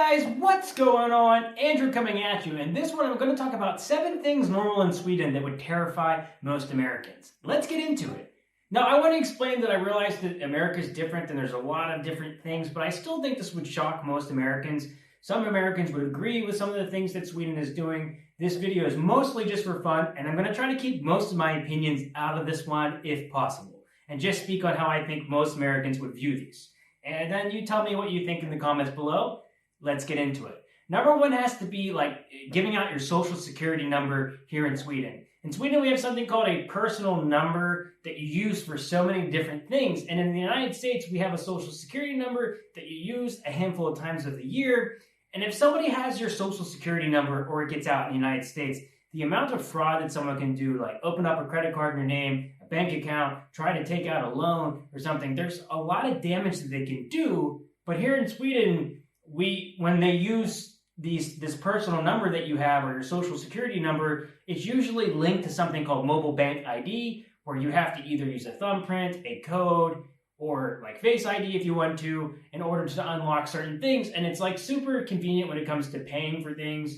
guys, what's going on? Andrew coming at you, and this one I'm going to talk about 7 things normal in Sweden that would terrify most Americans. Let's get into it. Now, I want to explain that I realize that America is different and there's a lot of different things, but I still think this would shock most Americans. Some Americans would agree with some of the things that Sweden is doing. This video is mostly just for fun, and I'm going to try to keep most of my opinions out of this one if possible, and just speak on how I think most Americans would view these. And then you tell me what you think in the comments below. Let's get into it. Number 1 has to be like giving out your social security number here in Sweden. In Sweden, we have something called a personal number that you use for so many different things. And in the United States, we have a social security number that you use a handful of times of the year. And if somebody has your social security number or it gets out in the United States, the amount of fraud that someone can do, like open up a credit card in your name, a bank account, try to take out a loan or something, there's a lot of damage that they can do. But here in Sweden, when they use this personal number that you have or your social security number, it's usually linked to something called mobile bank ID, where you have to either use a thumbprint, a code, or like Face ID if you want to, in order to unlock certain things. And it's like super convenient when it comes to paying for things,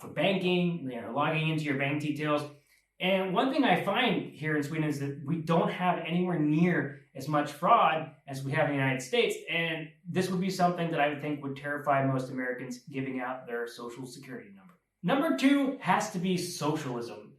for banking, logging into your bank details. And one thing I find here in Sweden is that we don't have anywhere near as much fraud as we have in the United States. And this would be something that I would think would terrify most Americans, giving out their social security number. Number 2 has to be socialism,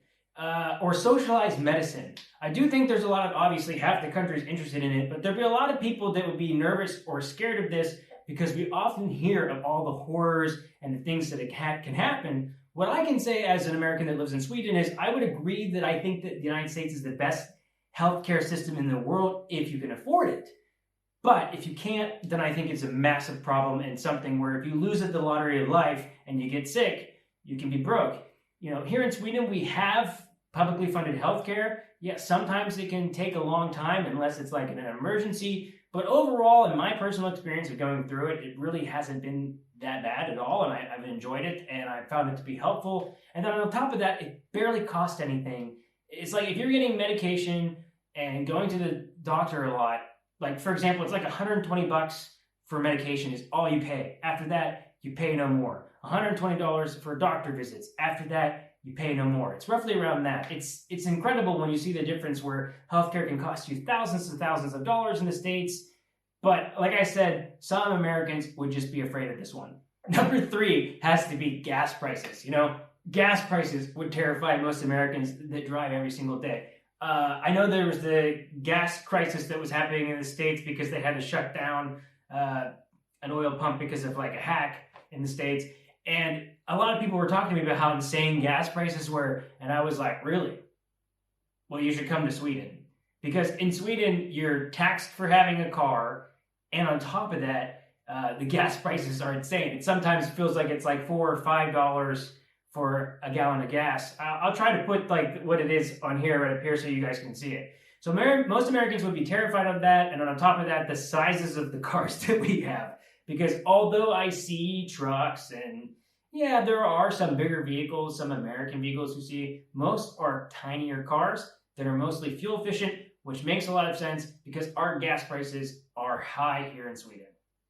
or socialized medicine. I do think there's a lot of, obviously half the country is interested in it, but there'll be a lot of people that would be nervous or scared of this because we often hear of all the horrors and the things that can happen. What I can say as an American that lives in Sweden is I would agree that I think that the United States is the best healthcare system in the world if you can afford it. But if you can't, then I think it's a massive problem and something where if you lose at the lottery of life and you get sick, you can be broke. Here in Sweden, we have publicly funded healthcare. Yes, sometimes it can take a long time unless it's like an emergency. But overall, in my personal experience of going through it, it really hasn't been that bad at all, and I've enjoyed it, and I found it to be helpful. And then on top of that, it barely costs anything. It's like if you're getting medication and going to the doctor a lot, like for example, it's like $120 for medication is all you pay. After that, you pay no more. $120 for doctor visits. After that, you pay no more. It's roughly around that. It's incredible when you see the difference where healthcare can cost you thousands and thousands of dollars in the States. But like I said, some Americans would just be afraid of this one. Number 3 has to be gas prices. Gas prices would terrify most Americans that drive every single day. I know there was the gas crisis that was happening in the States because they had to shut down an oil pump because of like a hack in the States. And a lot of people were talking to me about how insane gas prices were. And I was like, really? Well, you should come to Sweden. Because in Sweden, you're taxed for having a car. And on top of that, the gas prices are insane. It sometimes feels like it's like $4 or $5 for a gallon of gas. I'll try to put like what it is on here right up here so you guys can see it. So most Americans would be terrified of that. And on top of that, the sizes of the cars that we have. Because although I see trucks and yeah, there are some bigger vehicles, some American vehicles you see, most are tinier cars that are mostly fuel efficient, which makes a lot of sense because our gas prices are high here in Sweden.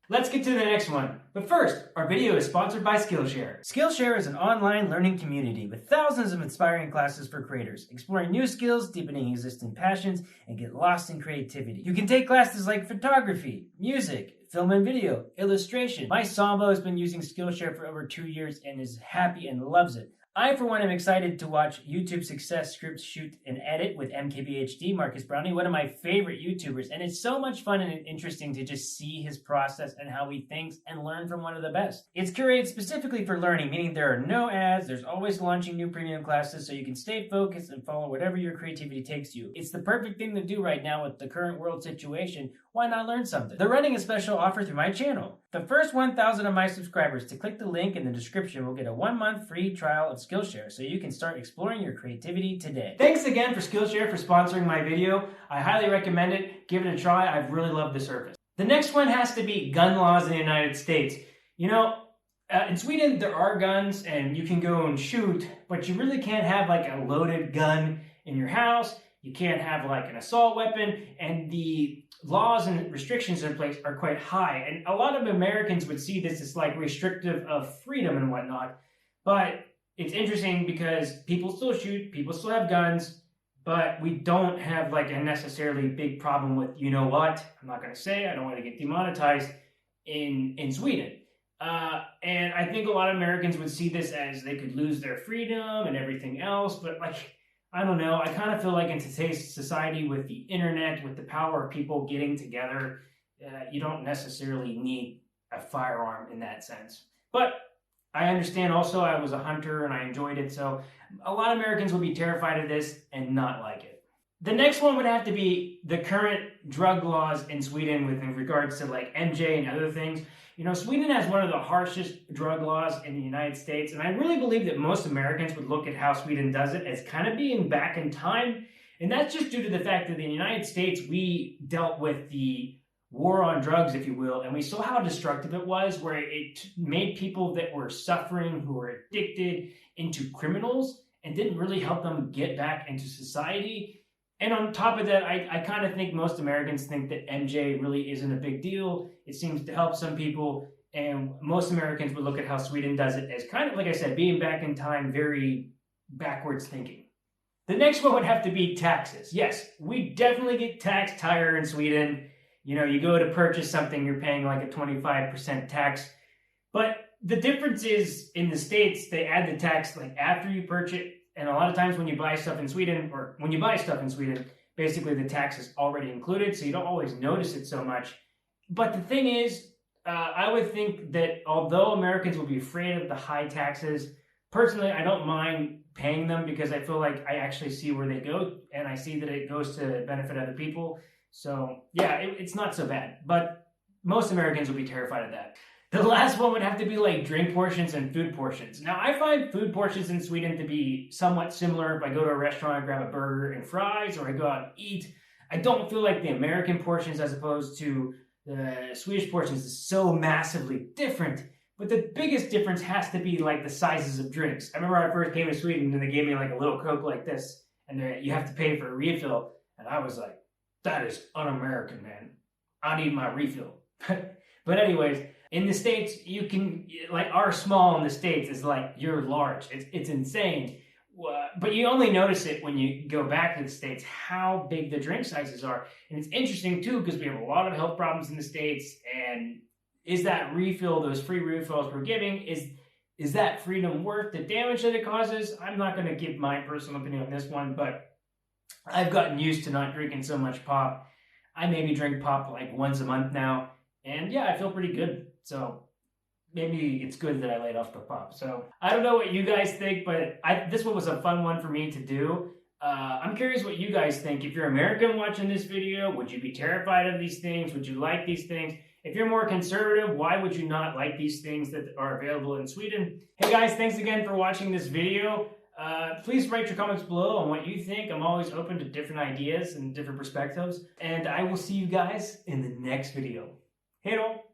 Let's get to the next one. But first, our video is sponsored by Skillshare. Skillshare is an online learning community with thousands of inspiring classes for creators, exploring new skills, deepening existing passions, and get lost in creativity. You can take classes like photography, music, film and video, illustration. My Sambo has been using Skillshare for over 2 years and is happy and loves it. I, for one, am excited to watch YouTube success scripts shoot and edit with MKBHD, Marcus Brownie, one of my favorite YouTubers. And it's so much fun and interesting to just see his process and how he thinks and learn from one of the best. It's curated specifically for learning, meaning there are no ads, there's always launching new premium classes so you can stay focused and follow whatever your creativity takes you. It's the perfect thing to do right now with the current world situation. Why not learn something? They're running a special offer through my channel. The first 1,000 of my subscribers to click the link in the description will get a 1-month free trial of Skillshare so you can start exploring your creativity today. Thanks again for Skillshare for sponsoring my video. I highly recommend it. Give it a try. I've really loved the service. The next one has to be gun laws in the United States. In Sweden, there are guns and you can go and shoot, but you really can't have like a loaded gun in your house. You can't have like an assault weapon, and the laws and restrictions in place are quite high. And a lot of Americans would see this as like restrictive of freedom and whatnot. But it's interesting because people still shoot, people still have guns, but we don't have like a necessarily big problem with, you know what, I'm not going to say, I don't want to get demonetized in Sweden. And I think a lot of Americans would see this as they could lose their freedom and everything else, but like, I don't know, I kind of feel like in today's society with the internet, with the power of people getting together, you don't necessarily need a firearm in that sense. But I understand also I was a hunter and I enjoyed it, so a lot of Americans will be terrified of this and not like it. The next one would have to be the current drug laws in Sweden with in regards to like MJ and other things. You know, Sweden has one of the harshest drug laws in the United States, and I really believe that most Americans would look at how Sweden does it as kind of being back in time, and that's just due to the fact that in the United States, we dealt with the war on drugs, if you will, and we saw how destructive it was, where it made people that were suffering, who were addicted, into criminals, and didn't really help them get back into society. And on top of that, I kind of think most Americans think that MJ really isn't a big deal. It seems to help some people, and most Americans would look at how Sweden does it as kind of, like I said, being back in time, very backwards thinking. The next one would have to be taxes. Yes, we definitely get taxed higher in Sweden. You know, you go to purchase something, you're paying like a 25% tax. But the difference is in the States, they add the tax like after you purchase. And a lot of times when you buy stuff in Sweden, basically the tax is already included, so you don't always notice it so much. But the thing is, I would think that although Americans will be afraid of the high taxes, personally, I don't mind paying them because I feel like I actually see where they go, and I see that it goes to benefit other people. So yeah, it's not so bad. But most Americans will be terrified of that. The last one would have to be like drink portions and food portions. Now, I find food portions in Sweden to be somewhat similar. If I go to a restaurant and grab a burger and fries, or I go out and eat, I don't feel like the American portions as opposed to the Swedish portions is so massively different. But the biggest difference has to be like the sizes of drinks. I remember when I first came to Sweden and they gave me like a little Coke like this, and you have to pay for a refill. And I was like, that is un-American, man. I need my refill. But anyways, in the States, you can, like our small in the States is like your large. It's insane. But you only notice it when you go back to the States, how big the drink sizes are. And it's interesting too, because we have a lot of health problems in the States. And is that refill, those free refills we're giving, is that freedom worth the damage that it causes? I'm not going to give my personal opinion on this one, but I've gotten used to not drinking so much pop. I maybe drink pop like once a month now. And yeah, I feel pretty good. So maybe it's good that I laid off the pop. So I don't know what you guys think, but this one was a fun one for me to do. I'm curious what you guys think. If you're American watching this video, would you be terrified of these things? Would you like these things? If you're more conservative, why would you not like these things that are available in Sweden? Hey guys, thanks again for watching this video. Please write your comments below on what you think. I'm always open to different ideas and different perspectives. And I will see you guys in the next video. Hej då!